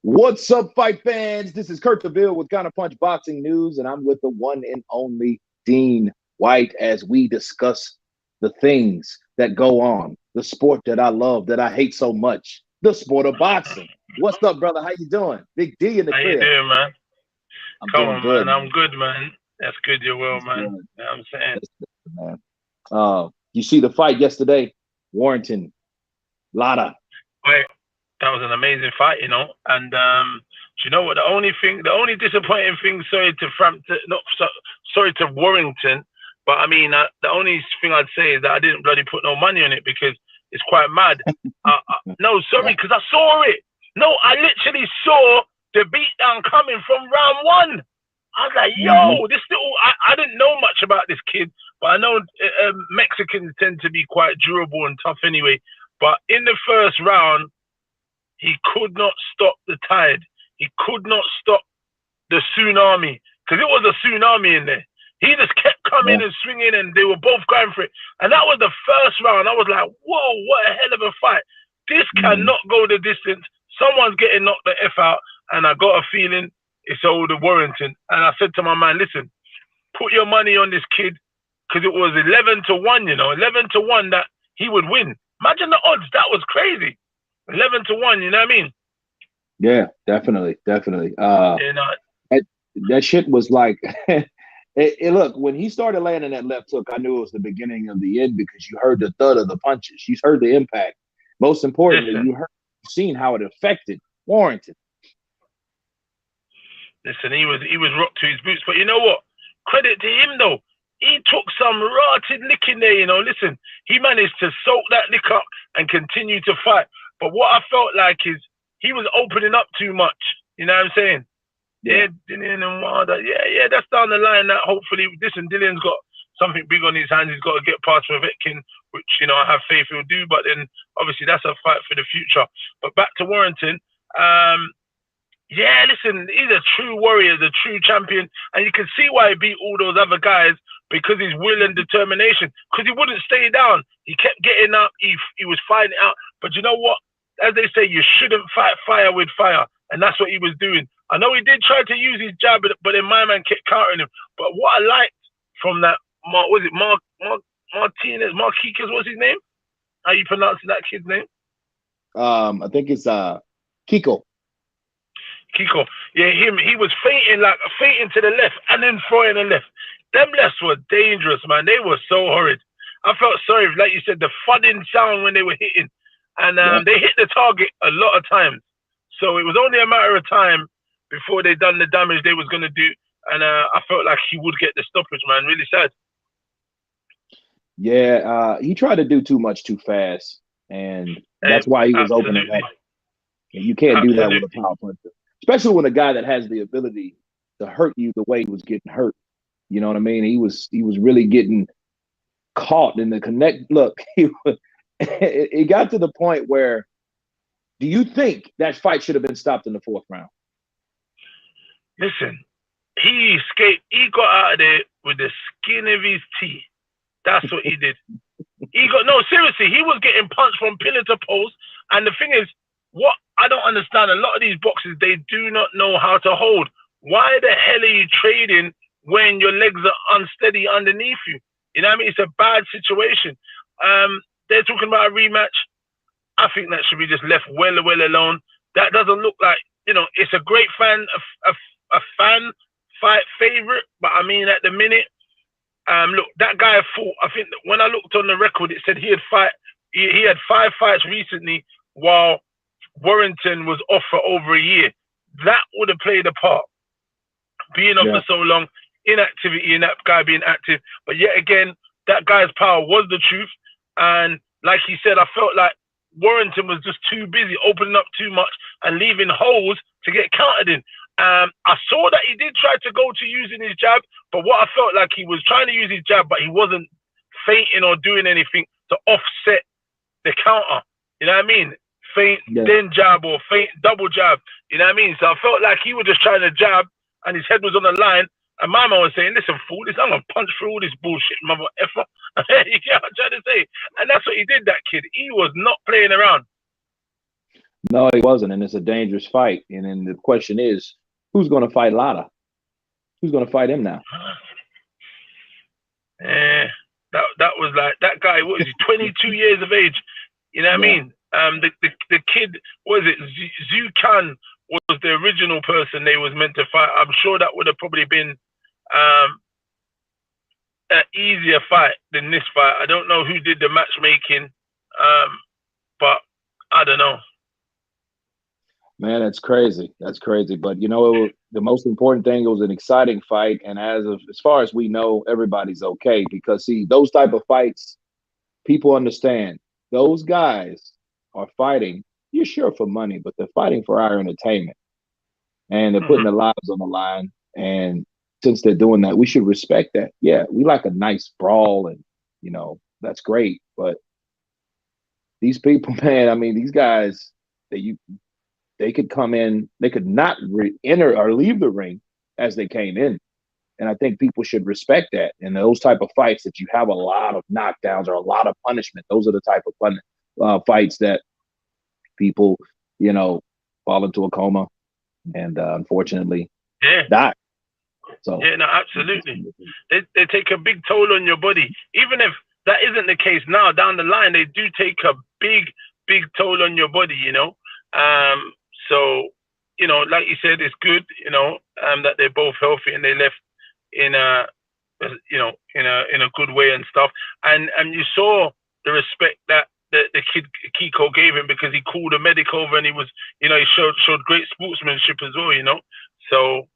What's up, fight fans? This is Kurt DeVille with Counterpunch Boxing News, and I'm with the one and only Dean White as we discuss the things that go on, the sport that I love, that I hate so much, the sport of boxing. What's up, brother? How you doing? Big D in the crib. How you doing, man? I'm Come doing on, good, man. I'm good, man. That's good. You're well, man. good. You know what I'm saying? That's good, man. You see the fight yesterday? Warrington, Lotta. Wait, that was an amazing fight, you know. And you know what? The only disappointing thing, sorry to Warrington, but I mean, the only thing I'd say is that I didn't bloody put no money on it because it's quite mad. No, sorry, because I saw it. No, I literally saw the beatdown coming from round one. I was like, yo, this little, I didn't know much about this kid, but I know Mexicans tend to be quite durable and tough anyway. But in the first round, he could not stop the tide. He could not stop the tsunami, because it was a tsunami in there. He just kept coming and swinging, and they were both going for it. And that was the first round. I was like, whoa, what a hell of a fight. This cannot go the distance. Someone's getting knocked the F out, and I got a feeling it's old Warrington. And I said to my man, listen, put your money on this kid, because it was 11-1, you know, 11-1 that he would win. Imagine the odds. That was crazy. 11-1, you know what I mean? Yeah, definitely. You know, that shit was like, look, when he started landing that left hook, I knew it was the beginning of the end because you heard the thud of the punches. You heard the impact. Most importantly, you seen how it affected Warrington. Listen, he was rocked to his boots. But you know what? Credit to him, though. He took some rotted lick in there, you know. Listen, he managed to soak that lick up and continue to fight. But what I felt like is he was opening up too much. You know what I'm saying? Yeah, Dillian and Wilder. Yeah, that's down the line. That hopefully, listen, Dillian's got something big on his hands. He's got to get past Povetkin, which, you know, I have faith he'll do. But then, obviously, that's a fight for the future. But back to Warrington. Yeah, listen, he's a true warrior, the true champion. And you can see why he beat all those other guys, because his will and determination. Because he wouldn't stay down. He kept getting up. He was fighting out. But you know what? As they say, you shouldn't fight fire with fire. And that's what he was doing. I know he did try to use his jab, but then my man kept countering him. But what I liked from that, Martinez, Marquez, what's his name? How you pronouncing that kid's name? I think it's Kiko. Yeah, him. He was feinting to the left and then throwing the left. Them lefts were dangerous, man. They were so horrid. I felt sorry, like you said, the thudding sound when they were hitting. And they hit the target a lot of times. So it was only a matter of time before they done the damage they was going to do. And I felt like he would get the stoppage, man. Really sad. Yeah, he tried to do too much too fast. And that's why he was opening up. And you can't do that with a power puncher. Especially when a guy that has the ability to hurt you the way he was getting hurt. You know what I mean? He was really getting caught in the connect. Look, it got to the point where, do you think that fight should have been stopped in the fourth round? Listen, he escaped. He got out of there with the skin of his teeth. That's what he did. Seriously, he was getting punched from pillar to post. And the thing is, what I don't understand, a lot of these boxers, they do not know how to hold. Why the hell are you trading when your legs are unsteady underneath you? You know what I mean? It's a bad situation. They're talking about a rematch. I think that should be just left well alone. That doesn't look like, you know, it's a great fan fight favorite, but I mean at the minute, look, that guy fought. I think that when I looked on the record, it said he had 5 fights recently, while Warrington was off for over a year. That would have played a part. Being off for so long, inactivity, and that guy being active. But yet again, that guy's power was the truth. And like he said, I felt like Warrington was just too busy, opening up too much and leaving holes to get countered in. I saw that he did try to go to using his jab, but what I felt like, he was trying to use his jab, but he wasn't feinting or doing anything to offset the counter. You know what I mean? Feint, then jab, or feint, double jab. You know what I mean? So I felt like he was just trying to jab and his head was on the line. And my man was saying, listen, fool, I'm going to punch through all this bullshit, mother effer. You know what I'm trying to say? And that's what he did, that kid. He was not playing around. No, he wasn't, and it's a dangerous fight. And then the question is, who's going to fight Lara? Who's going to fight him now? That was like that guy. What is he? 22 years of age. You know what I mean? The kid, what is it? Zhu Kan was the original person they was meant to fight. I'm sure that would have probably been an easier fight than this fight. I don't know who did the matchmaking, but I don't know. Man, that's crazy. That's crazy. But you know, the most important thing, it was an exciting fight, and as far as we know, everybody's okay because see, those type of fights, people understand. Those guys are fighting. You're sure for money, but they're fighting for our entertainment, and they're putting their lives on the line. And since they're doing that, we should respect that. Yeah, we like a nice brawl, and you know that's great. But these people, man, I mean, these guys that they could come in, they could not enter or leave the ring as they came in. And I think people should respect that. And those type of fights that you have a lot of knockdowns or a lot of punishment, those are the type of fights that people, you know, fall into a coma and unfortunately die. So yeah, no, absolutely. They take a big toll on your body. Even if that isn't the case now, down the line, they do take a big toll on your body, you know. So, you know, like you said, it's good, you know, that they're both healthy and they left in a, you know, in a good way and stuff. And you saw the respect that the kid Kiko gave him because he called a medic over and he was, you know, he showed great sportsmanship as well, you know. So,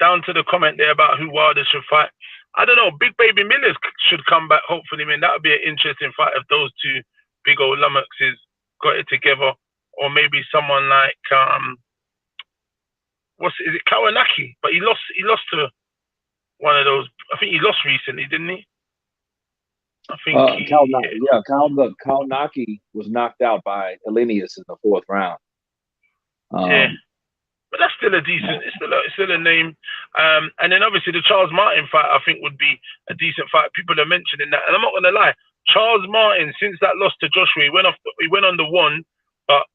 down to the comment there about who Wilder should fight. I don't know. Big Baby Millers should come back. Hopefully, man, that would be an interesting fight if those two big old lummoxes got it together. Or maybe someone like is it Kawanaki? But he lost to one of those. I think he lost recently, didn't he? I think Kawanaki was knocked out by Elenius in the 4th round. Yeah, but that's still a decent. It's still a name. And then obviously the Charles Martin fight I think would be a decent fight. People are mentioning that, and I'm not gonna lie. Charles Martin, since that loss to Joshua, he went on the one, but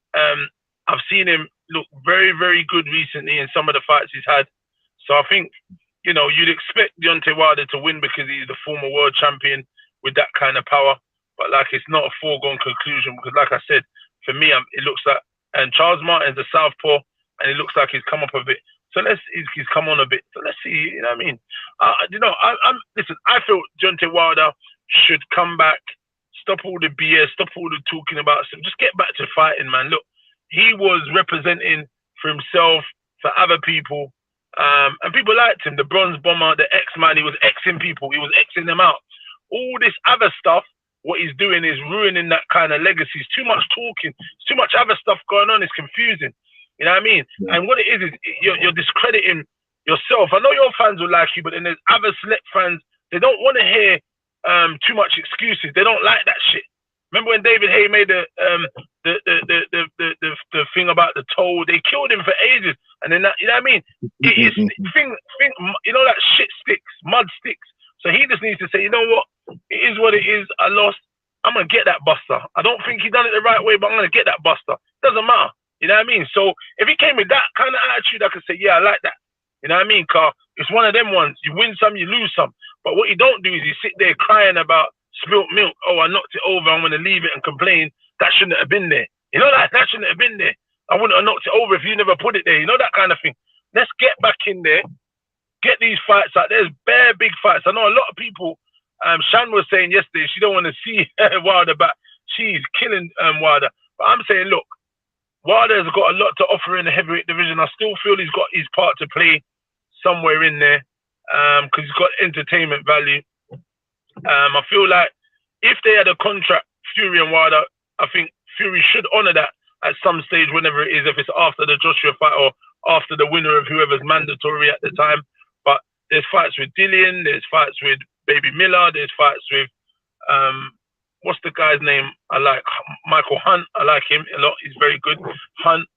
I've seen him look very, very good recently in some of the fights he's had. So I think, you know, you'd expect Deontay Wilder to win because he's the former world champion with that kind of power. But like, it's not a foregone conclusion because, like I said, for me, it looks like, and Charles Martin's a southpaw, and it looks like he's come up a bit. So he's come on a bit. So let's see. You know what I mean? You know, listen. I feel Deontay Wilder should come back, stop all the BS, stop all the talking about stuff. Just get back to fighting, man. Look, he was representing for himself, for other people, and people liked him. The Bronze Bomber, the X-Man, he was Xing people. He was Xing them out. All this other stuff, what he's doing is ruining that kind of legacy. It's too much talking. It's too much other stuff going on. It's confusing. You know what I mean? Yeah. And what it is you're discrediting yourself. I know your fans will like you, but then there's other select fans. They don't want to hear too much excuses. They don't like that shit. Remember when David Hay made the thing about the toll? They killed him for ages, and then that, you know what I mean? You know that shit sticks, mud sticks. So he just needs to say, you know what? It is what it is. I lost. I'm gonna get that buster. I don't think he done it the right way, but I'm gonna get that buster. Doesn't matter. You know what I mean? So if he came with that kind of attitude, I could say, yeah, I like that. You know what I mean? Cause it's one of them ones. You win some, you lose some. But what you don't do is you sit there crying about spilt milk. Oh, I knocked it over. I'm gonna leave it and complain. That shouldn't have been there. You know that shouldn't have been there. I wouldn't have knocked it over if you never put it there. You know that kind of thing. Let's get back in there. Get these fights out. There's bare big fights. I know a lot of people. Shan was saying yesterday she don't want to see Wilder, but she's killing Wilder. But I'm saying, look, Wilder's got a lot to offer in the heavyweight division. I still feel he's got his part to play somewhere in there because he's got entertainment value. I feel like if they had a contract, Fury and Wilder, I think Fury should honour that at some stage, whenever it is, if it's after the Joshua fight or after the winner of whoever's mandatory at the time. But there's fights with Dillian, there's fights with Baby Miller, there's fights with what's the guy's name? I like Michael Hunt. I like him a lot. He's very good. Hunt.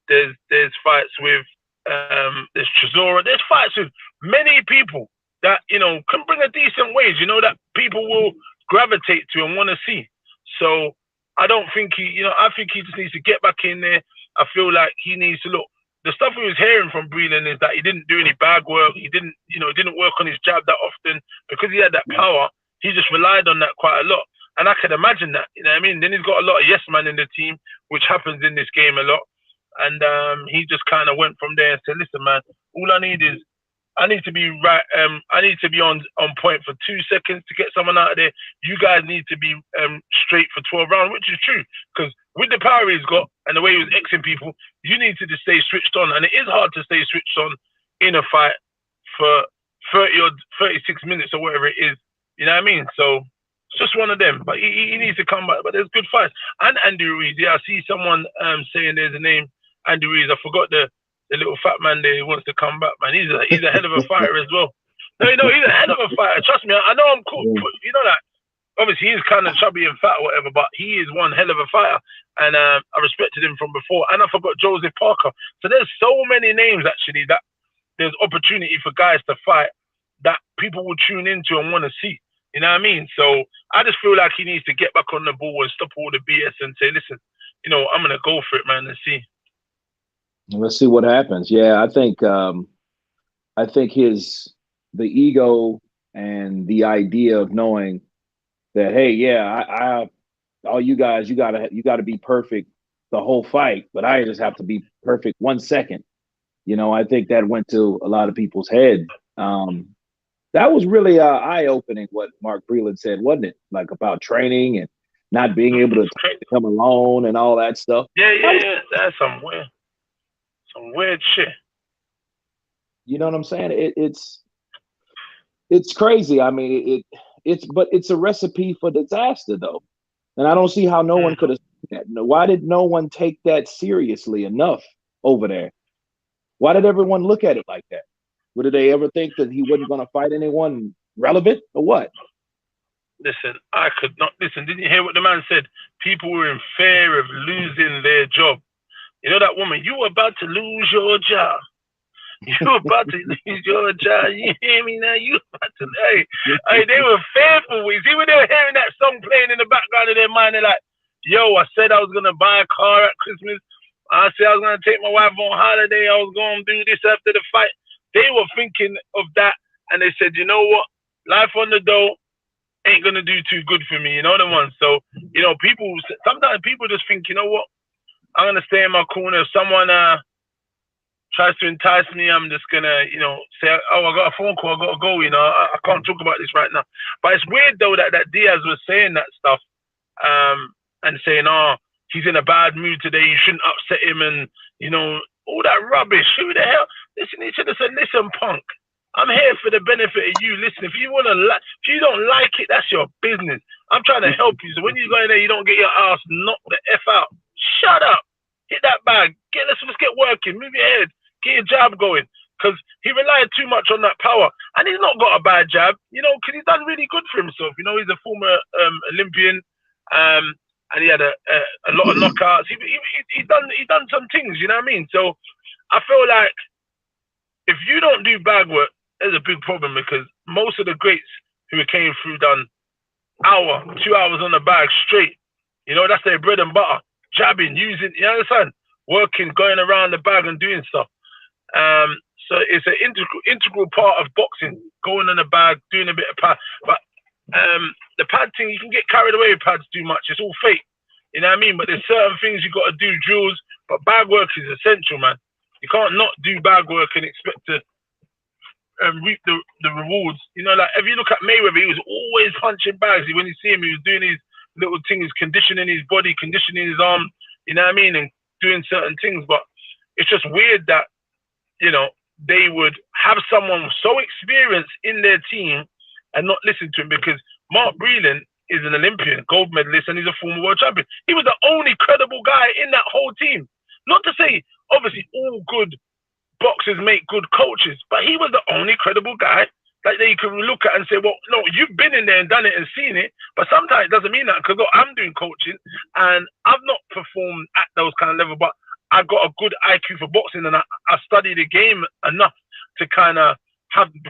There's fights with there's Chisora. There's fights with many people that, you know, can bring a decent wage, you know, that people will gravitate to and want to see. So I don't think I think he just needs to get back in there. I feel like he needs to look. The stuff we was hearing from Breland is that he didn't do any bag work. He didn't work on his jab that often because he had that power. He just relied on that quite a lot. And I can imagine that, you know what I mean? Then he's got a lot of yes man in the team, which happens in this game a lot. And he just kind of went from there and said, listen, man, all I need is I need to be right. I need to be on point for 2 seconds to get someone out of there. You guys need to be straight for 12 rounds, which is true. Because with the power he's got and the way he was Xing people, you need to just stay switched on. And it is hard to stay switched on in a fight for 30 or 36 minutes or whatever it is. You know what I mean? So it's just one of them. But he needs to come back. But there's good fights. And Andy Ruiz. Yeah, I see someone saying there's a name, Andy Ruiz. I forgot the little fat man there who wants to come back, man. He's a hell of a fighter as well. No, he's a hell of a fighter. Trust me, I know I'm cool. You know that. Obviously, he's kind of chubby and fat or whatever, but he is one hell of a fighter. And I respected him from before. And I forgot Joseph Parker. So there's so many names, actually, that there's opportunity for guys to fight that people will tune into and want to see. You know what I mean? So I just feel like he needs to get back on the ball and stop all the BS and say, listen, I'm going to go for it, man, and see. Let's see what happens. Yeah, I think the ego and the idea of knowing that, hey, yeah, all you guys, you gotta be perfect the whole fight, but I just have to be perfect 1 second. I think that went to a lot of people's head. That was really eye-opening what Mark Breland said, wasn't it? Like about training and not being able to come alone and all that stuff. Yeah. That's some weird shit. You know what I'm saying? It's crazy. I mean, it's a recipe for disaster, though. And I don't see how no one could have seen that. Why did no one take that seriously enough over there? Why did everyone look at it like that? Did they ever think that he wasn't going to fight anyone relevant or what? Listen, I could not listen. Didn't you hear what the man said? People were in fear of losing their job. You know that woman, you were about to lose your job. You were about to lose your job. You hear me now? You about to, hey, they were fearful. You see when they were hearing that song playing in the background of their mind, they're like, yo, I said I was going to buy a car at Christmas. I said I was going to take my wife on holiday. I was going to do this after the fight. They were thinking of that. And they said, you know what? Life on the dough ain't going to do too good for me. You know the one? So, sometimes people just think, you know what? I'm going to stay in my corner. If someone tries to entice me, I'm just going to, say, oh, I got a phone call. I got to go, I can't talk about this right now. But it's weird, though, that Diaz was saying that stuff and saying, oh, he's in a bad mood today. You shouldn't upset him and, all that rubbish. Who the hell? Listen, he should have said, listen, punk, I'm here for the benefit of you. Listen, if you don't like it, that's your business. I'm trying to help you. So when you go in there, you don't get your ass knocked the F out. Shut up. Hit that bag. Let's get working. Move your head. Get your jab going. Because he relied too much on that power. And he's not got a bad jab, because he's done really good for himself. He's a former Olympian. And he had a lot of knockouts. He's done some things, you know what I mean? So I feel like if you don't do bag work, there's a big problem because most of the greats who came through done 2 hours on the bag straight. That's their bread and butter. Jabbing, using, you understand? Working, going around the bag and doing stuff. So it's an integral part of boxing, going in the bag, doing a bit of pad. But the pad thing, you can get carried away with pads too much. It's all fake. You know what I mean? But there's certain things you got to do, drills. But bag work is essential, man. You can't not do bag work and expect to reap the rewards. Like if you look at Mayweather, he was always punching bags. When you see him, he was doing these little things, conditioning his body, conditioning his arm, you know what I mean? And doing certain things. But it's just weird that, they would have someone so experienced in their team and not listen to him because Mark Breland is an Olympian, gold medalist, and he's a former world champion. He was the only credible guy in that whole team. Not to say, obviously, all good boxers make good coaches, but he was the only credible guy that they could look at and say, well, no, you've been in there and done it and seen it, but sometimes it doesn't mean that because I'm doing coaching and I've not performed at those kind of level, but I've got a good IQ for boxing and I study the game enough to kind of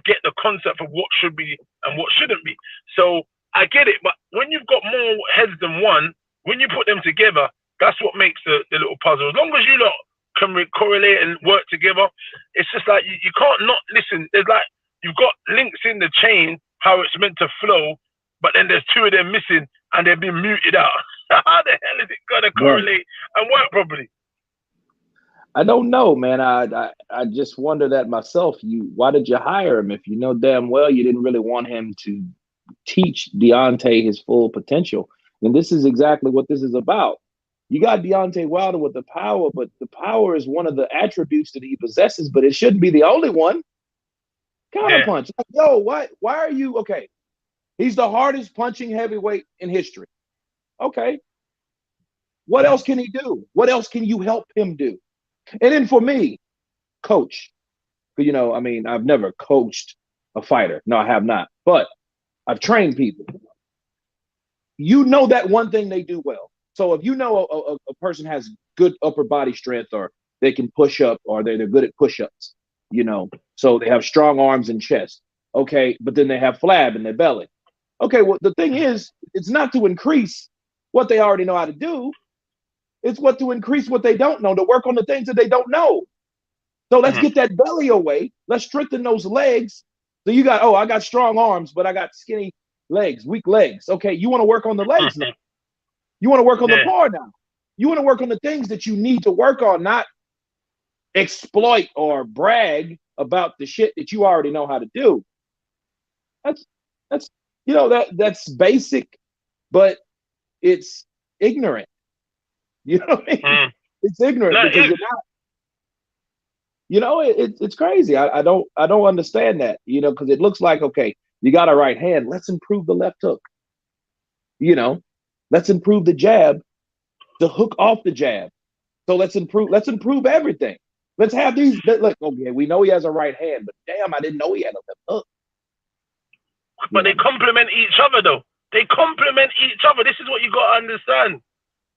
get the concept of what should be and what shouldn't be. So I get it, but when you've got more heads than one, when you put them together, that's what makes the little puzzle. As long as you lot can correlate and work together, it's just like you can't not listen. There's like you've got links in the chain how it's meant to flow, but then there's two of them missing and they've been muted out. How the hell is it gonna correlate and work properly? I don't know, man. I just wonder that myself. Why did you hire him if you know damn well you didn't really want him to teach Deontay his full potential? And this is exactly what this is about. You got Deontay Wilder with the power, but the power is one of the attributes that he possesses, but it shouldn't be the only one. Counterpunch. Like, yo, why are you okay? He's the hardest punching heavyweight in history. Okay. What else can he do? What else can you help him do? And then for me, coach. You know, I mean, I've never coached a fighter. No, I have not. But I've trained people. You know that one thing they do well. So if you know a person has good upper body strength, or they can push up, or they're good at push-ups, you know, so they have strong arms and chest. Okay, but then they have flab in their belly. Okay, well, the thing is, it's not to increase what they already know how to do. It's what to increase what they don't know, to work on the things that they don't know. So let's get that belly away. Let's strengthen those legs. So you got, I got strong arms, but I got skinny legs, weak legs. Okay, you want to work on the legs now. You want to work on the bar now. You want to work on the things that you need to work on, not exploit or brag about the shit that you already know how to do. That's you know, that's basic, but it's ignorant. You know what I mean? It's ignorant because you're not. You know, it's crazy. I don't understand that. You know, because it looks like, okay, you got a right hand. Let's improve the left hook. You know, let's improve the jab, the hook off the jab. So let's improve everything. Let's have these. Look, okay, we know he has a right hand, but damn, I didn't know he had a left hook. But they complement each other, though. They complement each other. This is what you got to understand.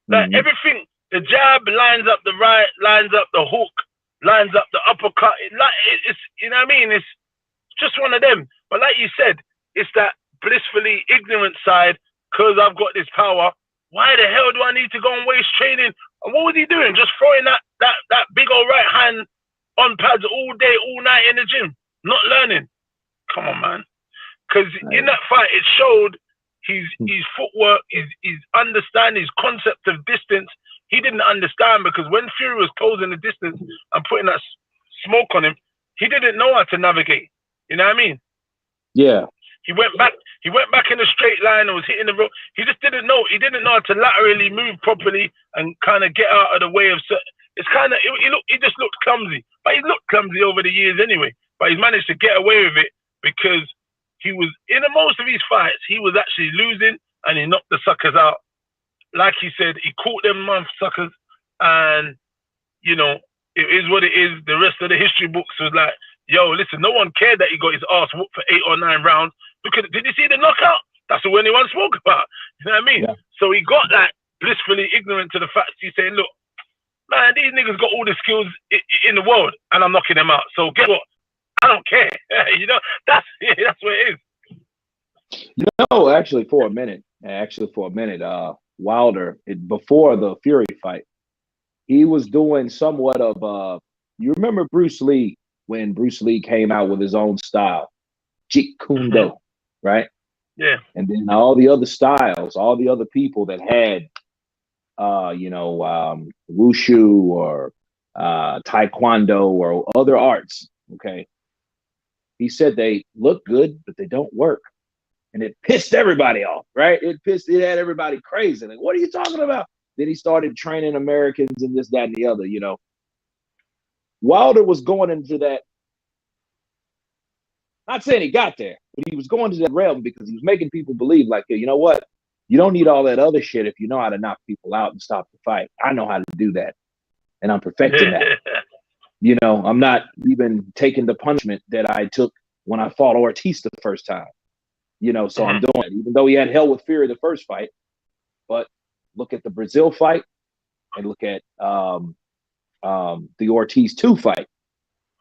Like everything, the jab lines up the right, lines up the hook, lines up the uppercut. It's you know what I mean? It's just one of them. But like you said, it's that blissfully ignorant side, because I've got this power. Why the hell do I need to go and waste training? And what was he doing? Just throwing that big old right hand on pads all day, all night in the gym, not learning. Come on, man. Because in that fight, it showed his footwork, his understanding, his concept of distance. He didn't understand, because when Fury was closing the distance and putting that smoke on him, he didn't know how to navigate. You know what I mean? Yeah. He went back in a straight line and was hitting the rope. He just didn't know. He didn't know how to laterally move properly and kind of get out of the way of. It's kind of he just looked clumsy, but he looked clumsy over the years anyway. But he's managed to get away with it because he was in most of his fights. He was actually losing, and he knocked the suckers out. Like he said, he caught them suckers, and you know it is what it is. The rest of the history books was like, yo, listen, no one cared that he got his ass whooped for 8 or 9 rounds. Did you see the knockout? That's all anyone spoke about. You know what I mean? Yeah. So he got that blissfully ignorant to the fact. He's saying, look, man, these niggas got all the skills in the world, and I'm knocking them out. So guess what? I don't care. You know, that's what it is. You know, actually, for a minute, Wilder, before the Fury fight, he was doing somewhat of you remember Bruce Lee, when Bruce Lee came out with his own style, Jeet Kune Do, right? Yeah. And then all the other styles, all the other people that had, wushu or taekwondo or other arts, okay? He said they look good, but they don't work. And it pissed everybody off, right? It had everybody crazy. Like, what are you talking about? Then he started training Americans and this, that, and the other, you know. Wilder was going into that, not saying he got there, but he was going to that realm because he was making people believe, like, you know what? You don't need all that other shit if you know how to knock people out and stop the fight. I know how to do that, and I'm perfecting that. You know, I'm not even taking the punishment that I took when I fought Ortiz the first time. You know, so I'm doing it, even though he had hell with Fury the first fight. But look at the Brazil fight and look at the Ortiz 2 fight,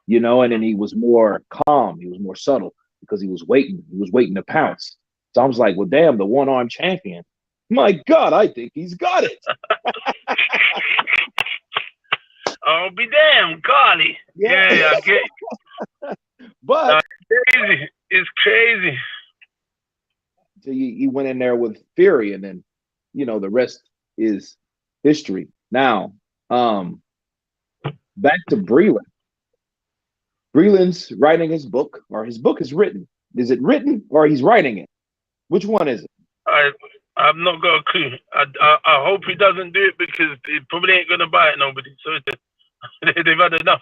you know, and then he was more calm. He was more subtle because he was waiting. He was waiting to pounce. So I was like, well, damn, the one-arm champion My God, I think he's got it. I'll be damn, golly. Yeah, I get it. But it's crazy. So he went in there with Fury, and then the rest is history. Now, back to Breland. Breland's writing his book, or his book is written. Is it written, or he's writing it? Which one is it? I've not got a clue. I hope he doesn't do it because he probably ain't gonna buy it. Nobody. So they've had enough.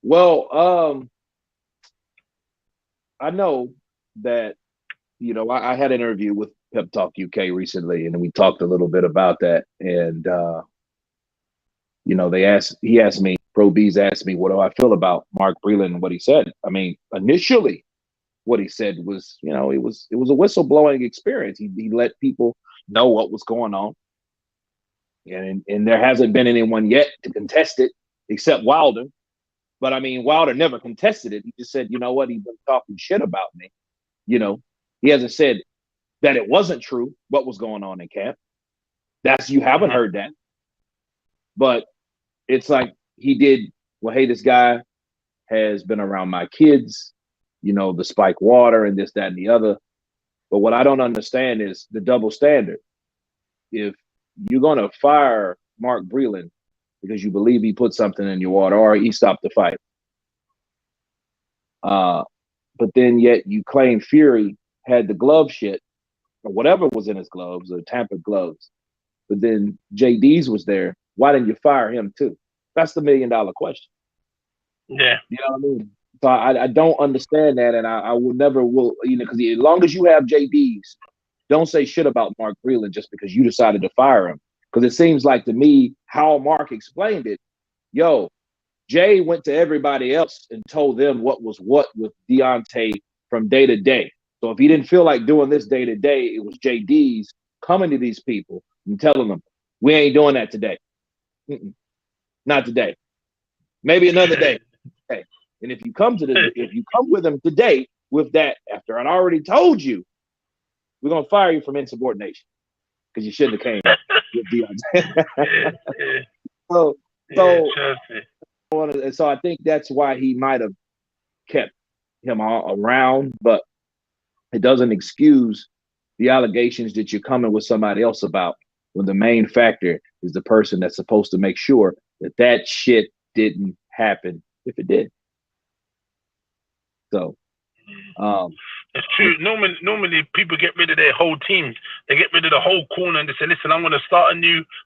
Well, I know that I had an interview with Pep Talk UK recently, and we talked a little bit about that. And he asked me, Pro B's asked me, what do I feel about Mark Breland and what he said? I mean, initially, what he said was, it was a whistleblowing experience. He let people know what was going on, and there hasn't been anyone yet to contest it except Wilder. But I mean, Wilder never contested it. He just said, you know what, he's been talking shit about me. He hasn't said that it wasn't true what was going on in camp. You haven't heard that. But it's like he did, well, hey, this guy has been around my kids, the spike water and this, that, and the other. But what I don't understand is the double standard. If you're going to fire Mark Breland because you believe he put something in your water or he stopped the fight, but then yet you claim Fury had the glove shit or whatever was in his gloves or tampered gloves, but then JD's was there. Why didn't you fire him too? That's the $1 million question. Yeah. You know what I mean? So I don't understand that, and I will never will, because as long as you have JD's, don't say shit about Mark Breland just because you decided to fire him. Because it seems like to me, how Mark explained it, Jay went to everybody else and told them what was what with Deontay from day to day. So if he didn't feel like doing this day to day, it was JD's coming to these people and telling them, we ain't doing that today. Not today. Maybe another day. Okay. And if you come with him today with that, after I'd already told you, we're gonna fire you from insubordination because you shouldn't have came with Deontay. So I think that's why he might have kept him around, but it doesn't excuse the allegations that you're coming with somebody else about when the main factor is the person that's supposed to make sure that shit didn't happen if it did. So it's true. Normally people get rid of their whole teams. They get rid of the whole corner and they say, listen, I'm gonna start I'm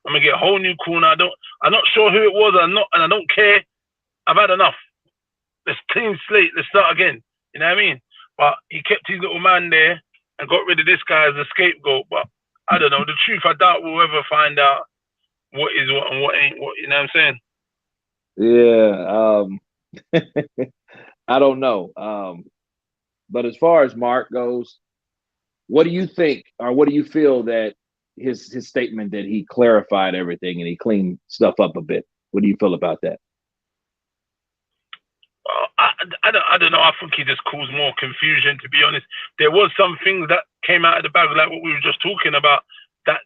gonna get a whole new corner. I'm not sure who it was, and I don't care. I've had enough. Let's clean slate, let's start again. You know what I mean? But he kept his little man there and got rid of this guy as a scapegoat. But I don't know. The truth, I doubt we'll ever find out what is what and what ain't what. You know what I'm saying? Yeah. I don't know. But as far as Mark goes, what do you think, or what do you feel that his statement that he clarified everything and he cleaned stuff up a bit? What do you feel about that? I don't know. I think he just caused more confusion, to be honest. There was some things that came out of the bag, like what we were just talking about, that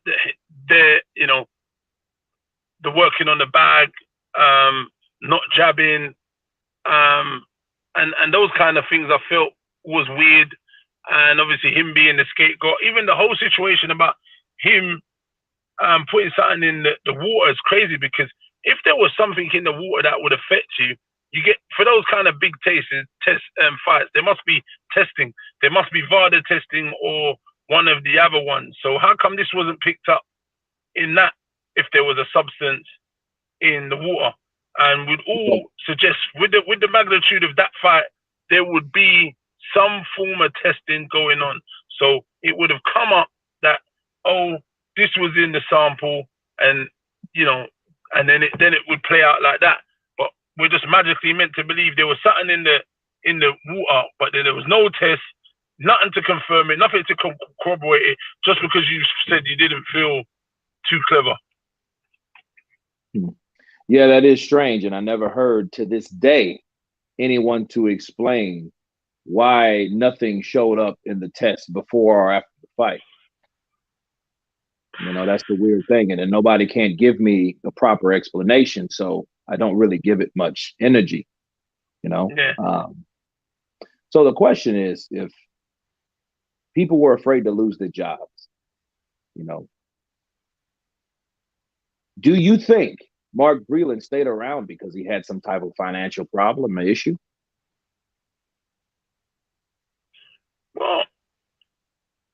the working on the bag, not jabbing, and those kind of things I felt was weird. And obviously him being the scapegoat, even the whole situation about him putting something in the water is crazy, because if there was something in the water that would affect you, you get, for those kind of big fights, there must be testing. There must be VADA testing or one of the other ones. So how come this wasn't picked up in that if there was a substance in the water? And we'd all suggest with the magnitude of that fight, there would be some form of testing going on. So it would have come up that, oh, this was in the sample, and and then it would play out like that. But we're just magically meant to believe there was something in the water, but then there was no test, nothing to confirm it, nothing to corroborate it, just because you said you didn't feel too clever. Yeah, that is strange, and I never heard to this day anyone to explain why nothing showed up in the test before or after the fight. You know, that's the weird thing. And then nobody can't give me a proper explanation. So I don't really give it much energy, you know? Yeah. So the question is, if people were afraid to lose their jobs, you know, do you think Mark Breland stayed around because he had some type of financial problem or issue? Well,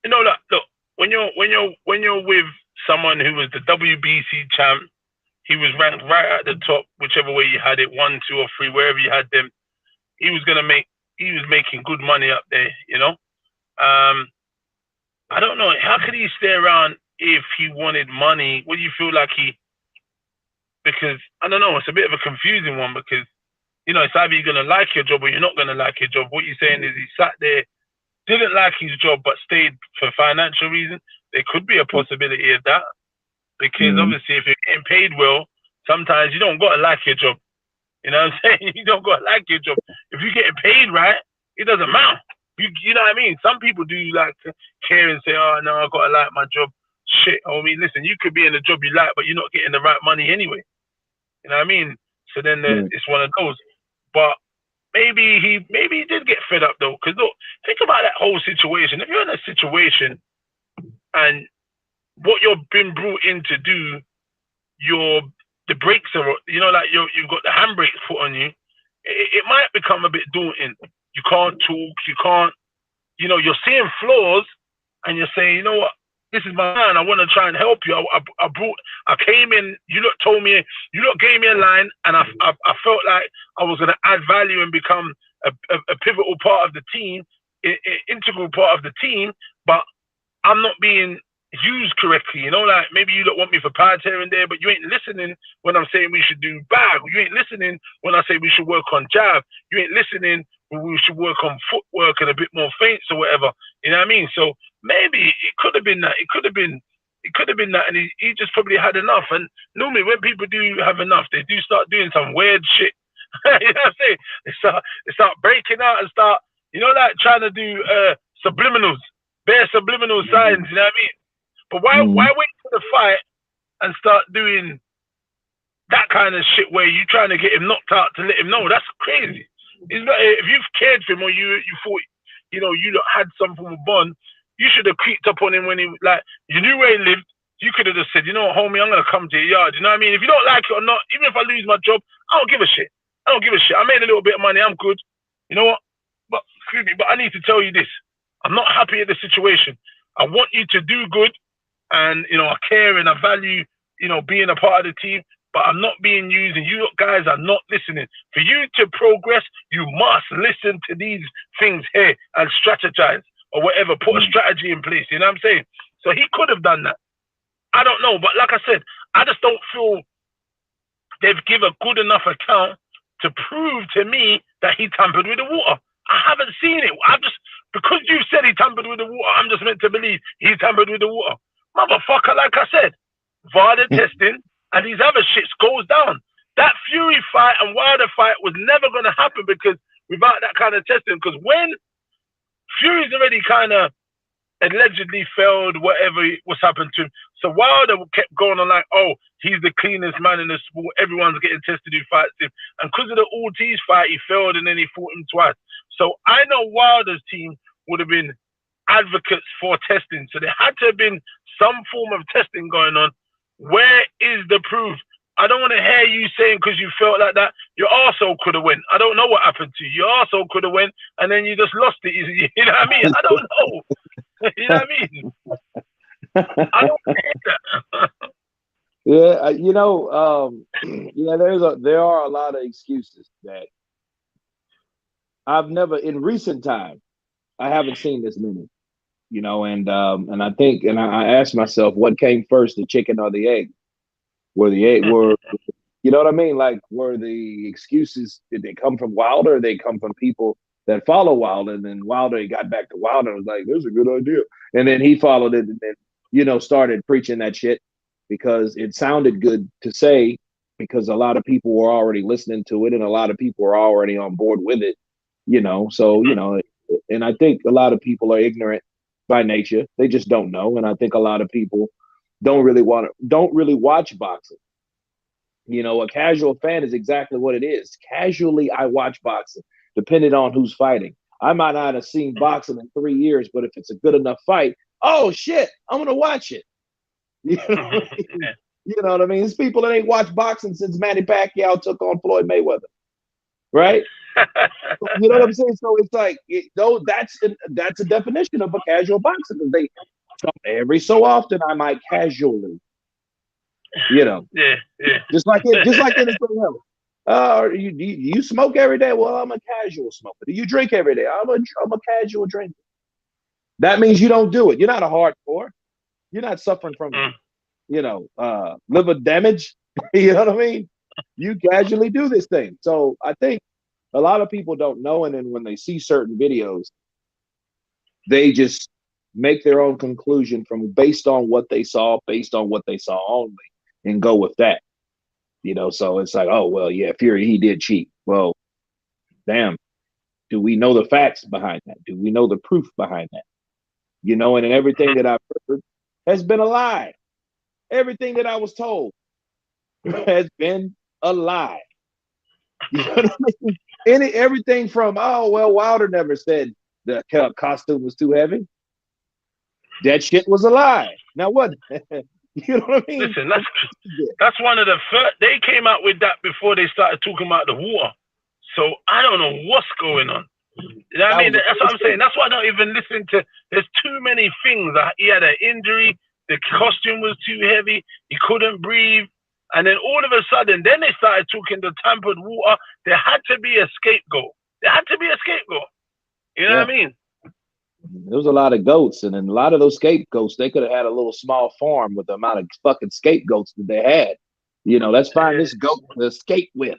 you know, look, when you're with someone who was the WBC champ, he was ranked right at the top, whichever way you had it, 1, 2, or 3, wherever you had them. He was making good money up there, you know. I don't know. How could he stay around if he wanted money? What do you feel like because I don't know, it's a bit of a confusing one because, you know, it's either you're going to like your job or you're not going to like your job. What you're saying is he sat there, didn't like his job, but stayed for financial reasons. There could be a possibility of that because obviously if you're getting paid well, sometimes you don't got to like your job. You know what I'm saying? You don't got to like your job. If you're getting paid right, it doesn't matter. You know what I mean? Some people do like to care and say, oh, no, I got to like my job. Shit. I mean, listen, you could be in a job you like, but you're not getting the right money anyway. You know what I mean? So then it's one of those. But maybe he did get fed up, though. Because, look, think about that whole situation. If you're in a situation and what you've been brought in to do, the brakes are, you know, like you've got the handbrakes put on you, it might become a bit daunting. You can't talk, you can't, you know, you're seeing flaws and you're saying, you know what, this is my man, I want to try and help you. I came in, you lot told me, you lot gave me a line and I felt like I was going to add value and become a pivotal part of the team, integral part of the team, but I'm not being used correctly, you know, like maybe you don't want me for pads here and there, but you ain't listening when I'm saying we should do bag. You ain't listening when I say we should work on jab. You ain't listening when we should work on footwork and a bit more feints or whatever. You know what I mean? So maybe it could have been that. It could have been that, and he just probably had enough. And normally when people do have enough, they do start doing some weird shit. You know what I'm saying? They start breaking out and start, you know, like trying to do subliminals, bare subliminal signs. You know what I mean? But why wait for the fight and start doing that kind of shit where you're trying to get him knocked out to let him know? That's crazy. It's not, if you've cared for him or you thought, you know, you had some form of bond, you should have creeped up on him when he, like, you knew where he lived. You could have just said, you know what, homie, I'm going to come to your yard. You know what I mean? If you don't like it or not, even if I lose my job, I don't give a shit. I don't give a shit. I made a little bit of money. I'm good. You know what? But excuse me, but I need to tell you this. I'm not happy at the situation. I want you to do good. And, you know, I care and I value, you know, being a part of the team, but I'm not being used and you guys are not listening. For you to progress, you must listen to these things here and strategize or whatever, put a strategy in place. You know what I'm saying? So he could have done that. I don't know. But like I said, I just don't feel they've given a good enough account to prove to me that he tampered with the water. I haven't seen it. Because you said he tampered with the water, I'm just meant to believe he tampered with the water. Motherfucker, like I said, VAR testing and these other shits goes down. That Fury fight and Wilder fight was never going to happen because without that kind of testing. Because when Fury's already kind of allegedly failed, whatever was happened to him. So Wilder kept going on like, oh, he's the cleanest man in the sport. Everyone's getting tested who fights him. And because of the Ortiz fight, he failed and then he fought him twice. So I know Wilder's team would have been advocates for testing. So there had to have been some form of testing going on. Where is the proof? I don't want to hear you saying because you felt like that, your arsehole could have went. I don't know what happened to you. Your arsehole could have went and then you just lost it. You know what I mean? I don't know. You know what I mean? I don't want to hear that. Yeah, you know, there are a lot of excuses that I've never, in recent time, I haven't seen this many. You know, and I think, and I asked myself, what came first, the chicken or the egg? Were you know what I mean? Like, were the excuses, did they come from Wilder? Or they come from people that follow Wilder, and then Wilder got back to Wilder and was like, "This is a good idea," and then he followed it, and then, you know, started preaching that shit because it sounded good to say, because a lot of people were already listening to it, and a lot of people were already on board with it. You know, so you know, and I think a lot of people are ignorant by nature. They just don't know, and I think a lot of people don't really watch boxing. A casual fan is exactly what it is. Casually, I watch boxing, depending on who's fighting. I might not have seen boxing in 3 years, but if it's a good enough fight, oh shit, I'm gonna watch it. You know what I mean? You know what I mean? There's people that ain't watched boxing since Manny Pacquiao took on Floyd Mayweather, right? You know what I'm saying? So it's like, that's a definition of a casual boxer. Every so often I might casually, Yeah. just like anything else. You smoke every day? Well, I'm a casual smoker. Do you drink every day? I'm a casual drinker. That means you don't do it. You're not a hardcore. You're not suffering from liver damage. You know what I mean? You casually do this thing. So I think a lot of people don't know, and then when they see certain videos, they just make their own conclusion based on what they saw only, and go with that. So it's like, oh well, yeah, Fury, he did cheat. Well, damn, do we know the facts behind that? Do we know the proof behind that? And everything that I've heard has been a lie. Everything that I was told has been a lie. You know what I mean? Everything from, oh well, Wilder never said the costume was too heavy. That shit was a lie. Now what? You know what I mean? Listen, that's one of the first. They came out with that before they started talking about the water. So I don't know what's going on. You know what I mean? That's what I'm saying. That's why I don't even listen to. There's too many things. He had an injury. The costume was too heavy. He couldn't breathe. And then all of a sudden, then they started talking the tampered water. There had to be a scapegoat. You know what I mean? There was a lot of goats, and then a lot of those scapegoats, they could have had a little small farm with the amount of fucking scapegoats that they had. Let's find this goat to escape with.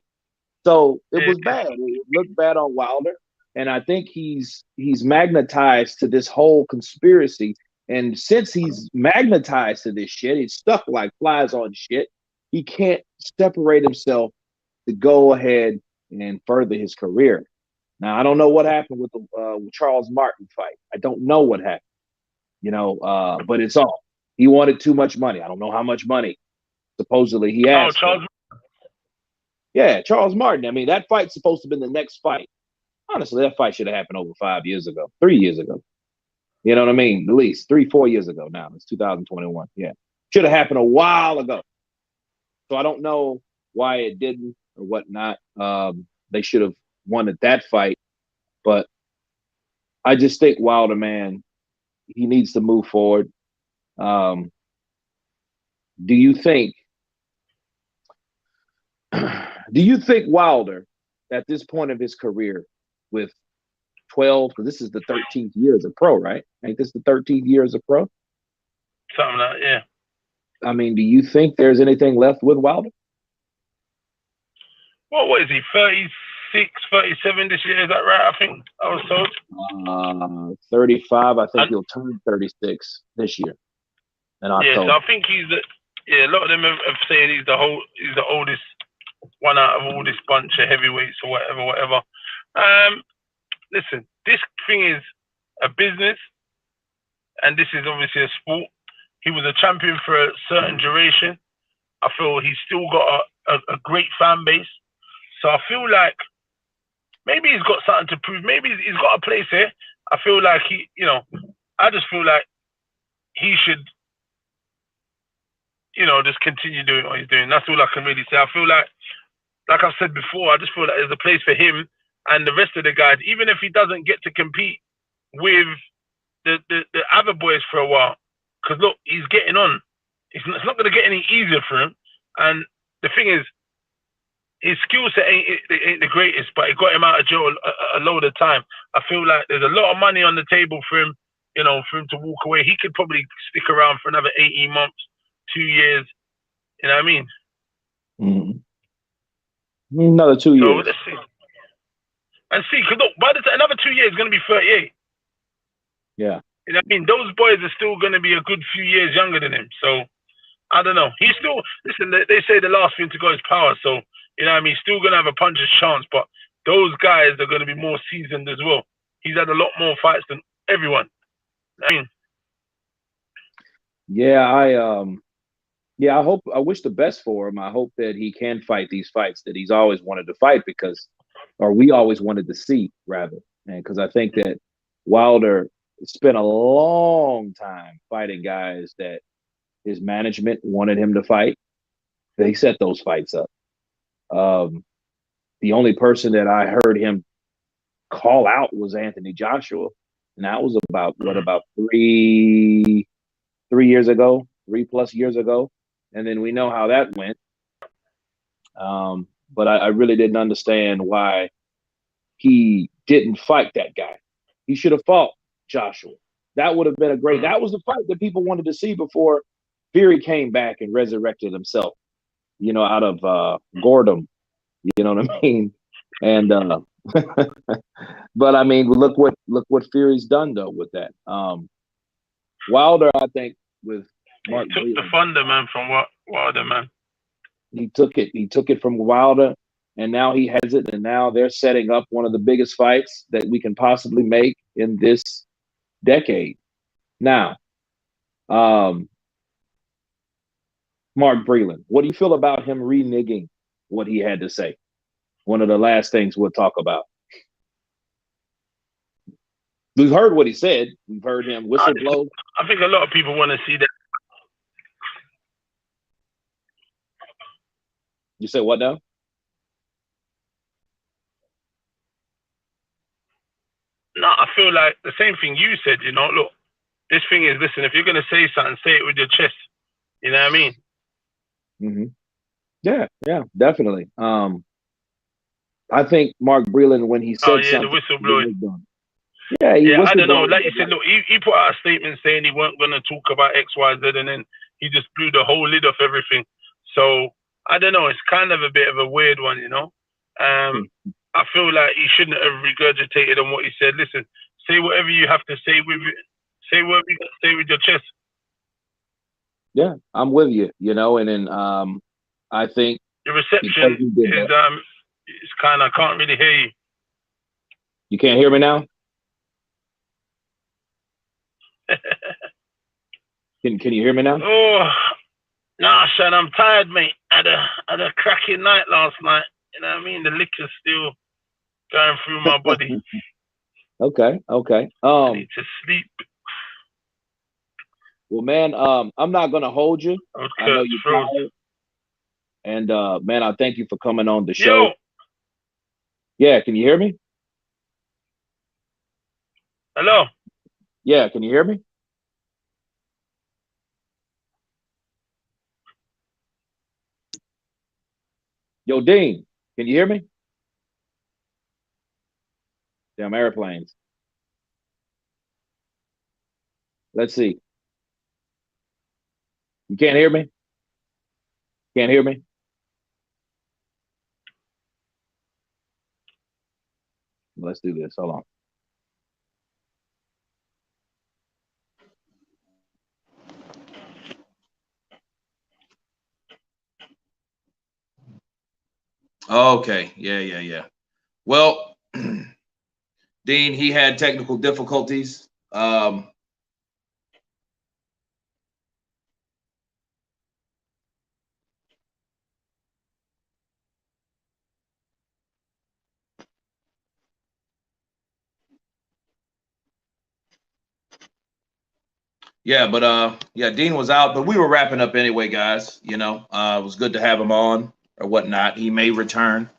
So it was bad. It looked bad on Wilder. And I think he's magnetized to this whole conspiracy. And since he's magnetized to this shit, he's stuck like flies on shit. He can't separate himself to go ahead and further his career. Now, I don't know what happened with the Charles Martin fight. I don't know what happened, but it's all. He wanted too much money. I don't know how much money supposedly he asked. Yeah, Charles Martin. I mean, that fight's supposed to have been the next fight. Honestly, that fight should have happened over 5 years ago, 3 years ago. You know what I mean? At least 3-4 years ago now. It's 2021. Yeah. Should have happened a while ago. So I don't know why it didn't or whatnot. They should have wanted that fight. But I just think Wilder, man, he needs to move forward. Do you think Wilder, at this point of his career, with 12, because this is the 13th year as a pro, right? Ain't this the 13th year as a pro? Something like that, yeah. I mean, do you think there's anything left with Wilder? Well, what is he, 36, 37 this year? Is that right? I think I was told. 35. I think he'll turn 36 this year. In October. Yeah, so I think a lot of them have said he's the oldest one out of all this bunch of heavyweights or whatever. Listen, this thing is a business, and this is obviously a sport. He was a champion for a certain duration. I feel he's still got a great fan base. So I feel like maybe he's got something to prove. Maybe he's got a place here. I feel like I just feel like he should, just continue doing what he's doing. That's all I can really say. I feel like I've said before, I just feel like there's a place for him and the rest of the guys, even if he doesn't get to compete with the other boys for a while. Because look, he's getting on. It's not going to get any easier for him. And the thing is, his skill set ain't the greatest, but it got him out of jail a load of time. I feel like there's a lot of money on the table for him, for him to walk away. He could probably stick around for another 18 months, 2 years. You know what I mean? Mm-hmm. Another 2 years. So let's see. And see, because look, by another 2 years is going to be 38. Yeah. You know what I mean? Those boys are still going to be a good few years younger than him. So, I don't know. He's still, listen, they say the last thing to go is power. So, you know what I mean? He's still going to have a puncher's chance, but those guys are going to be more seasoned as well. he's had a lot more fights than everyone. I mean, I wish the best for him. I hope that he can fight these fights that he's always wanted to fight or we always wanted to see rather. And because I think that Wilder spent a long time fighting guys that his management wanted him to fight. They set those fights up. The only person that I heard him call out was Anthony Joshua. And that was about 3 years ago, 3+ years ago. And then we know how that went. But I really didn't understand why he didn't fight that guy. He should have fought Joshua. That would have been that was the fight that people wanted to see before Fury came back and resurrected himself, out of Gordon. You know what I mean? And but I mean, look what Fury's done though with that. Wilder, I think, with Mark he took the thunder, man, from Wilder, man. He took it from Wilder, and now he has it, and now they're setting up one of the biggest fights that we can possibly make in this decade. Now, Mark Breland, what do you feel about him reneging what he had to say? One of the last things we'll talk about. We've heard what he said. We've heard him whistle blow. I think a lot of people want to see that. You say what now? No, I feel like the same thing you said, look, this thing is, listen, if you're going to say something, say it with your chest. You know what I mean? Mm-hmm. Yeah, definitely. I think Mark Breland, when he said something, the whistle blowing. I don't know. Like you said, look, he put out a statement saying he weren't going to talk about X, Y, Z, and then he just blew the whole lid off everything. So, I don't know. It's kind of a bit of a weird one, I feel like he shouldn't have regurgitated on what he said. Listen, say whatever you have to say say whatever you got to say with your chest. Yeah, I'm with you, and then I think the reception is it's kind of, I can't really hear you. You can't hear me now? Can you hear me now? Oh, nah, son, I'm tired, mate. I had a cracking night last night. You know what I mean? The liquor's still going through my body. Okay. I need to sleep. Well, man, I'm not gonna hold you. Okay, I know you're tired. And man, I thank you for coming on the show. Yeah, can you hear me? Hello? Yeah, can you hear me? Yo, Dean, can you hear me? Damn airplanes. Let's see. You can't hear me? Can't hear me? Let's do this. Hold on. Okay. Yeah. Well, Dean, he had technical difficulties. Yeah, but Dean was out, but we were wrapping up anyway, guys. It was good to have him on or whatnot. He may return,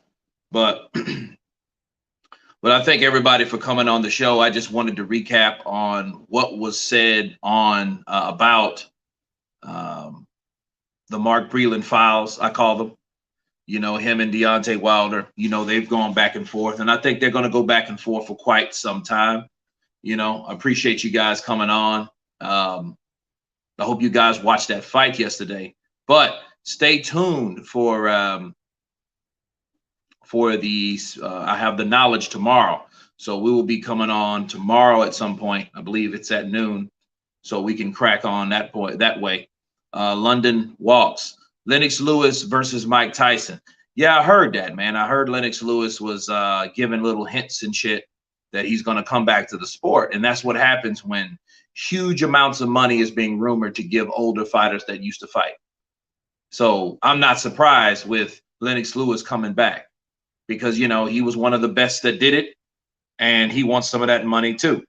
but but I thank everybody for coming on the show. I just wanted to recap on what was said on about the Mark Breland files, I call them. Him and Deontay Wilder. They've gone back and forth, and I think they're going to go back and forth for quite some time. I appreciate you guys coming on. I hope you guys watched that fight yesterday, but stay tuned for these. I have the knowledge tomorrow, so we will be coming on tomorrow at some point. I believe it's at noon, so we can crack on that way. London Walks, Lennox Lewis versus Mike Tyson. Yeah, I heard that, man. I heard Lennox Lewis was giving little hints and shit that he's going to come back to the sport. And that's what happens when huge amounts of money is being rumored to give older fighters that used to fight. So I'm not surprised with Lennox Lewis coming back because, you know, he was one of the best that did it. And he wants some of that money too.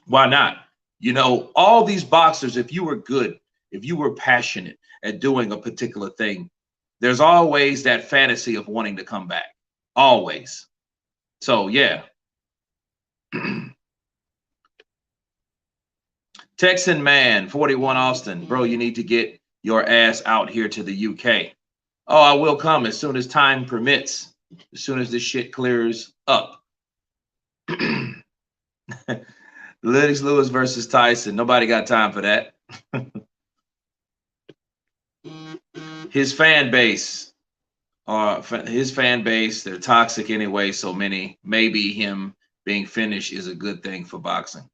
Why not? You know, all these boxers, if you were good, if you were passionate at doing a particular thing, there's always that fantasy of wanting to come back. Always. So, yeah. Texan Man, 41 Austin. Bro, you need to get your ass out here to the UK. Oh, I will come as soon as time permits. As soon as this shit clears up. Lennox Lewis versus Tyson. Nobody got time for that. His fan base, they're toxic anyway. So maybe him being finished is a good thing for boxing.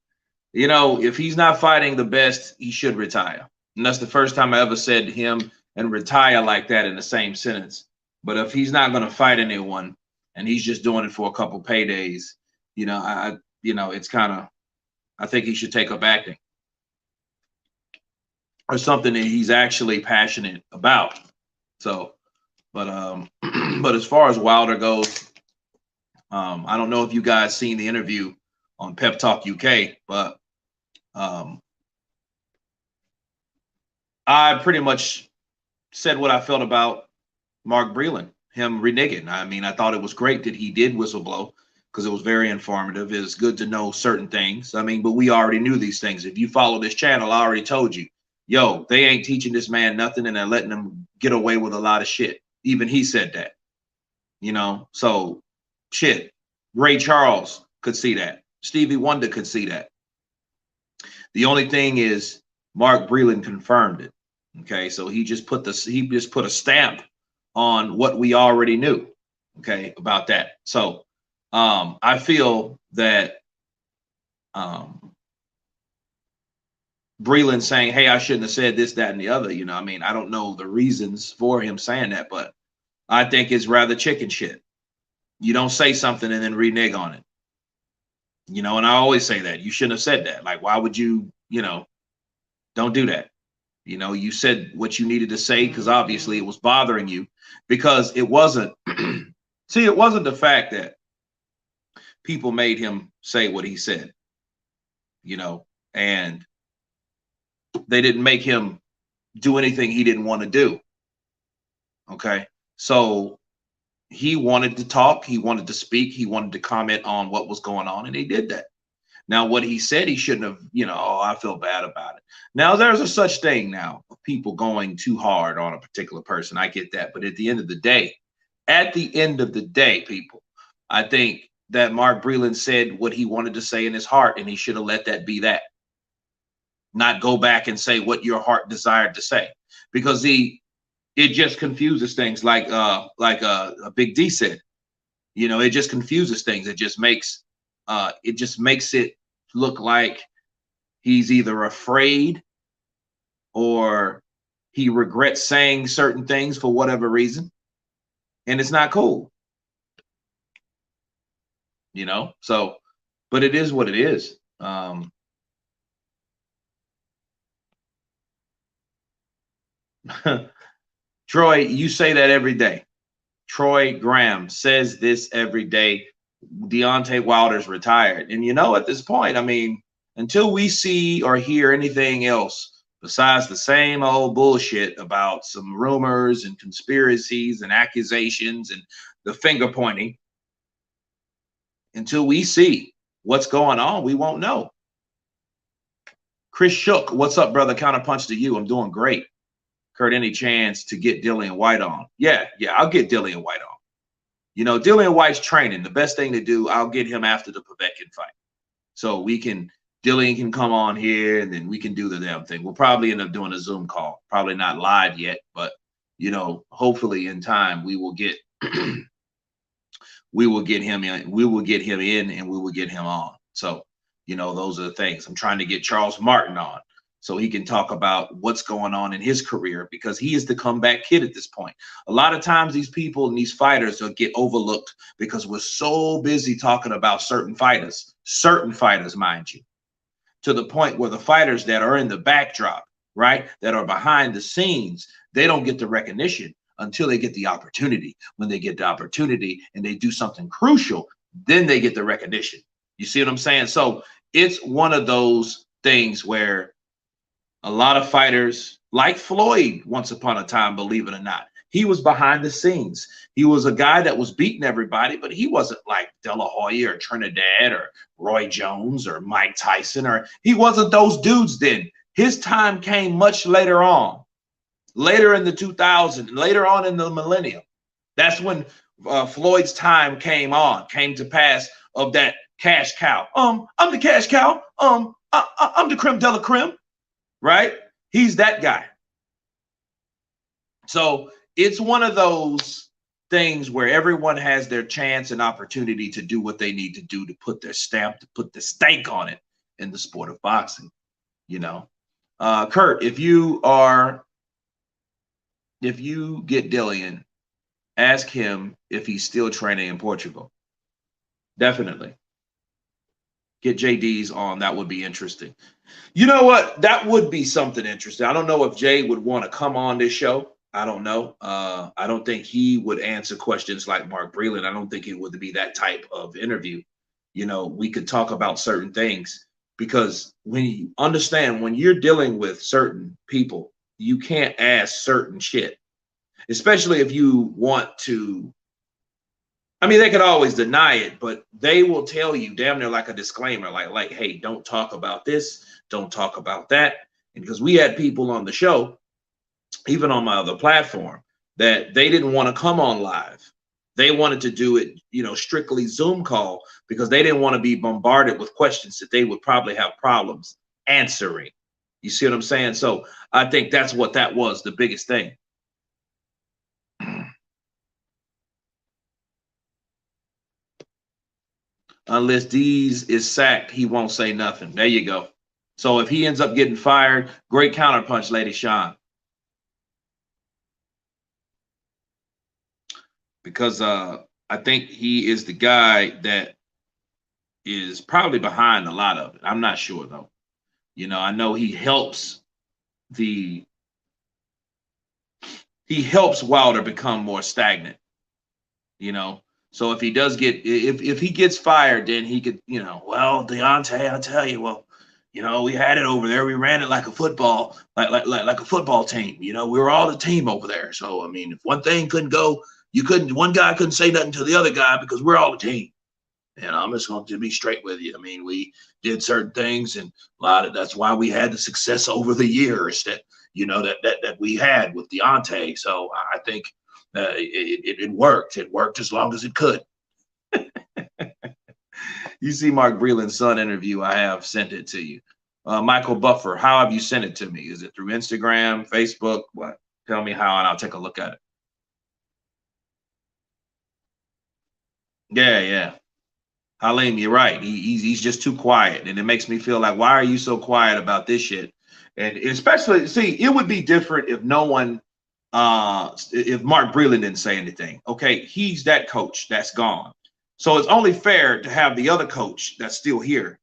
You know, if he's not fighting the best, he should retire. And that's the first time I ever said him and retire like that in the same sentence. But if he's not going to fight anyone and he's just doing it for a couple paydays, you know, it's kind of, I think he should take up acting or something that he's actually passionate about. So, but as far as Wilder goes, I don't know if you guys seen the interview on Pep Talk UK, but I pretty much said what I felt about Mark Breland, him reneging. I mean, I thought it was great that he did whistleblow because it was very informative. It's good to know certain things. I mean, but we already knew these things. If you follow this channel, I already told you, yo, they ain't teaching this man nothing and they're letting him get away with a lot of shit. Even he said that, you know, so shit. Ray Charles could see that. Stevie Wonder could see that. The only thing is Mark Breland confirmed it. Okay, so he just put a stamp on what we already knew, okay, about that. So I feel that Breland saying, hey, I shouldn't have said this, that, and the other, you know, I mean, I don't know the reasons for him saying that, but I think it's rather chicken shit. You don't say something and then renege on it. You know, and I always say that. You shouldn't have said that. Like, why would you, you know, don't do that. You know, you said what you needed to say because obviously it was bothering you because it wasn't, see, it wasn't the fact that people made him say what he said, you know, and they didn't make him do anything he didn't want to do. Okay. So he wanted to talk. He wanted to speak. He wanted to comment on what was going on. And he did that. Now, what he said, he shouldn't have, you know, oh, I feel bad about it. Now, there's a such thing now of people going too hard on a particular person. I get that. But at the end of the day, people, I think that Mark Breland said what he wanted to say in his heart, and he should have let that be that. Not go back and say what your heart desired to say, because it just confuses things like a Big D said. You know, it just confuses things. It just makes it look like he's either afraid or he regrets saying certain things for whatever reason. And it's not cool. You know, so, but it is what it is. Troy, you say that every day. Troy Graham says this every day. Deontay Wilder's retired. And you know, at this point, I mean, until we see or hear anything else besides the same old bullshit about some rumors and conspiracies and accusations and the finger pointing, until we see what's going on, we won't know. Chris Shook, what's up, brother? Counterpunch to you. I'm doing great. Kurt, any chance to get Dillian White on? Yeah, I'll get Dillian White on. You know, Dillian White's training. The best thing to do, I'll get him after the Povetkin fight. So Dillian can come on here and then we can do the damn thing. We'll probably end up doing a Zoom call. Probably not live yet, but, you know, hopefully in time we will get him in. We will get him in and we will get him on. So, you know, those are the things. I'm trying to get Charles Martin on. so he can talk about what's going on in his career, because he is the comeback kid at this point. A lot of times these people and these fighters will get overlooked because we're so busy talking about certain fighters, mind you, to the point where the fighters that are in the backdrop, right, that are behind the scenes, they don't get the recognition until they get the opportunity. When they get the opportunity and they do something crucial, then they get the recognition. You see what I'm saying? So it's one of those things where a lot of fighters, like Floyd once upon a time, believe it or not, he was behind the scenes. He was a guy that was beating everybody, but he wasn't like De La Hoya or Trinidad or Roy Jones or Mike Tyson, or he wasn't those dudes then. His time came much later on, later in the 2000s, later on in the millennium. That's when Floyd's time came to pass of that cash cow. I'm the cash cow. I'm the creme de la creme, right? He's that guy. So it's one of those things where everyone has their chance and opportunity to do what they need to do to put their stamp, to put the stank on it in the sport of boxing. You know, Kurt, if you get Dillian, ask him if he's still training in Portugal. Definitely. Get JD's on. That would be interesting. You know what? That would be something interesting. I don't know if Jay would want to come on this show. I don't know. I don't think he would answer questions like Mark Breland. I don't think it would be that type of interview. You know, we could talk about certain things, because when you understand, when you're dealing with certain people, you can't ask certain shit, especially if you want to. I mean, they could always deny it, but they will tell you damn near like a disclaimer, like, hey, don't talk about this, don't talk about that. And because we had people on the show, even on my other platform, that they didn't want to come on live. They wanted to do it, you know, strictly Zoom call, because they didn't want to be bombarded with questions that they would probably have problems answering. You see what I'm saying? So I think that's what that was, the biggest thing. Unless Dees is sacked, he won't say nothing. There you go. So if he ends up getting fired, great counterpunch, Lady Sean. Because I think he is the guy that is probably behind a lot of it. I'm not sure, though. You know, I know he helps Wilder become more stagnant, you know. So if he does if he gets fired, then he could, you know, well, Deontay, I tell you, well, you know, we had it over there. We ran it like a football, like a football team. You know, we were all a team over there. So I mean, if one thing couldn't go, one guy couldn't say nothing to the other guy, because we're all a team. And I'm just going to be straight with you. I mean, we did certain things, and that's why we had the success over the years that, you know, that we had with Deontay. So I think it worked. It worked as long as it could. You see Mark Breland's son interview. I have sent it to you. Michael Buffer, how have you sent it to me? Is it through Instagram, Facebook? What? Tell me how, and I'll take a look at it. Yeah. Halim, you're right. He's just too quiet, and it makes me feel like, why are you so quiet about this shit? And especially, see, it would be different if no one, if Mark Breland didn't say anything. Okay, he's that coach that's gone, so it's only fair to have the other coach that's still here.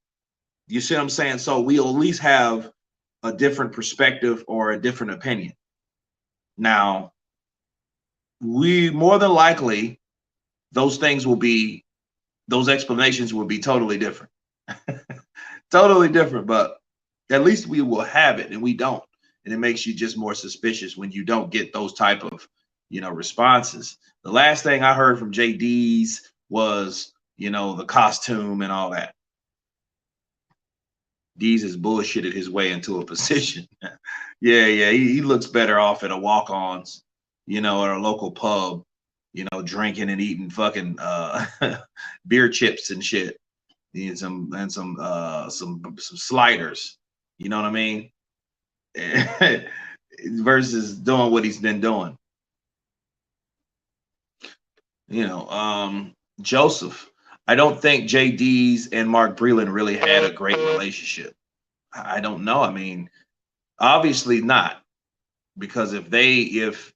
You see what I'm saying? So we'll at least have a different perspective or a different opinion. Now, we more than likely, those explanations will be totally different. Totally different, but at least we will have it, and we don't. And it makes you just more suspicious when you don't get those type of, you know, responses. The last thing I heard from JD's was, you know, the costume and all that. Dees has bullshitted his way into a position. Yeah, he looks better off at a walk-ons, you know, at a local pub, you know, drinking and eating fucking beer chips and shit, and some sliders. You know what I mean? Versus doing what he's been doing. You know, Joseph, I don't think JD's and Mark Breland really had a great relationship. I don't know. I mean, Obviously not, because if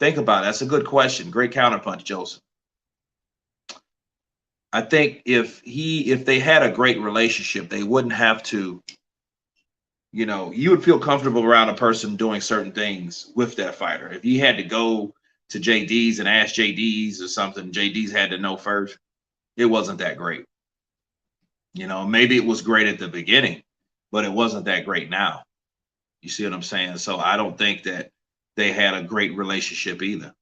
think about it, that's a good question. Great counterpunch, Joseph. I think if they had a great relationship, they wouldn't have to, you know, you would feel comfortable around a person doing certain things with that fighter. If you had to go to JD's and ask JD's or something, JD's had to know first, it wasn't that great. You know, maybe it was great at the beginning, but it wasn't that great now. You see what I'm saying? So I don't think that they had a great relationship either.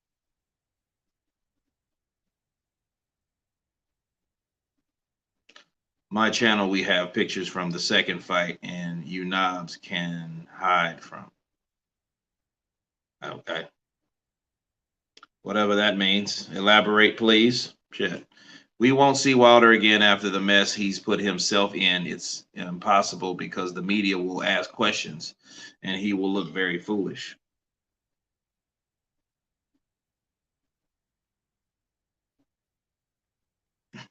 My channel, we have pictures from the second fight, and you knobs can hide from. Okay. Whatever that means. Elaborate, please. Shit. We won't see Wilder again after the mess he's put himself in. It's impossible because the media will ask questions and he will look very foolish.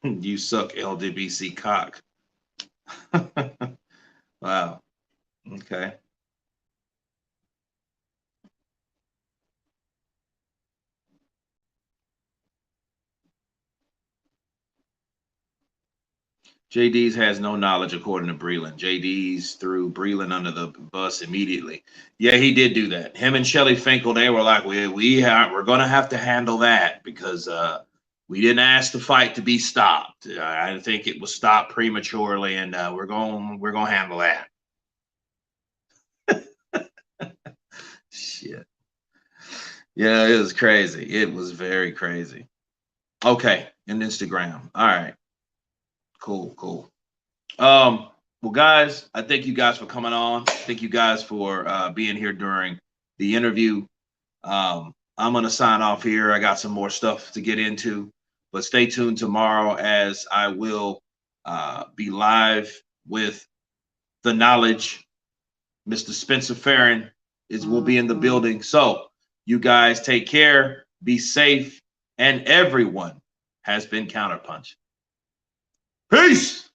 You suck, LDBC cock. Wow. Okay. JD's has no knowledge, according to Breland. JD's threw Breland under the bus immediately. Yeah, he did do that. Him and Shelly Finkel, they were like, we're going to have to handle that because we didn't ask the fight to be stopped. I think it was stopped prematurely, and we're going to handle that. Shit. Yeah, it was crazy. It was very crazy. Okay, and Instagram. All right. Cool. Well, guys, I thank you guys for coming on. Thank you guys for being here during the interview. I'm going to sign off here. I got some more stuff to get into, but stay tuned tomorrow as I will be live with the knowledge. Mr. Spencer Farron will be in the building. So you guys take care, be safe, and everyone has been counterpunched. Peace.